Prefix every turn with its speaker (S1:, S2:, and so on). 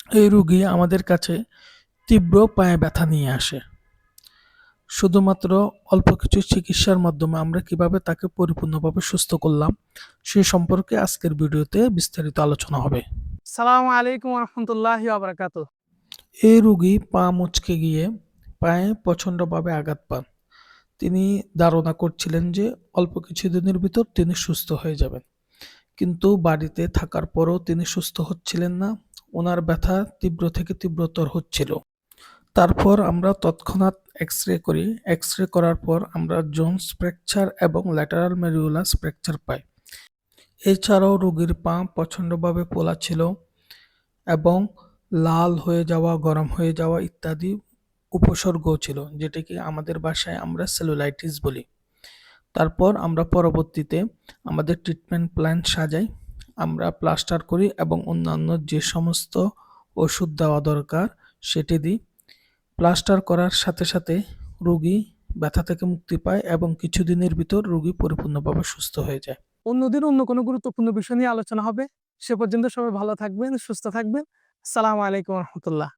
S1: এই রোগী আমাদের কাছে তীব্র পায়ে ব্যথা নিয়ে আসে। শুধুমাত্র অল্প কিছু চিকিৎসার মাধ্যমে আমরা কিভাবে তাকে পরিপূর্ণভাবে সুস্থ করলাম সে সম্পর্কে আজকের ভিডিওতে বিস্তারিত আলোচনা হবে।
S2: সালামু আলাইকুম রহমতুল্লাহি ওয়া
S1: এই রোগী পা মচকে গিয়ে পায়ে প্রচণ্ডভাবে আঘাত পান। তিনি ধারণা করছিলেন যে অল্প কিছুদিনের ভিতর তিনি সুস্থ হয়ে যাবেন, কিন্তু বাড়িতে থাকার পরও তিনি সুস্থ হচ্ছিলেন না। ওনার ব্যথা তীব্র থেকে তীব্রতর হচ্ছিল। তারপর আমরা তৎক্ষণাৎ এক্স-রে করি। এক্স-রে করার পর আমরা জোন্স ফ্র্যাকচার এবং ল্যাটারাল ম্যালিওলাস ফ্র্যাকচার পাই। এছাড়াও রোগীর পা প্রচণ্ডভাবে ফোলা ছিল এবং লাল হয়ে যাওয়া, গরম হয়ে যাওয়া ইত্যাদি উপসর্গও ছিল, যেটিকে আমাদের ভাষায় আমরা সেলুলাইটিস বলি। তারপর আমরা পরবর্তীতে আমাদের ট্রিটমেন্ট প্ল্যান সাজাই। আমরা প্লাস্টার করি এবং অন্যান্য যে সমস্ত ওষুধ দেওয়া দরকার সেটি দিই। প্লাস্টার করার সাথে সাথে রোগী ব্যথা থেকে মুক্তি পায় এবং কিছুদিনের ভিতর রোগী পরিপূর্ণভাবে সুস্থ হয়ে যায়।
S2: অন্যদিন অন্য কোনো গুরুত্বপূর্ণ বিষয় নিয়ে আলোচনা হবে। সে পর্যন্ত সবাই ভালো থাকবেন, সুস্থ থাকবেন। আসসালামু আলাইকুম রহমতুল্লাহ।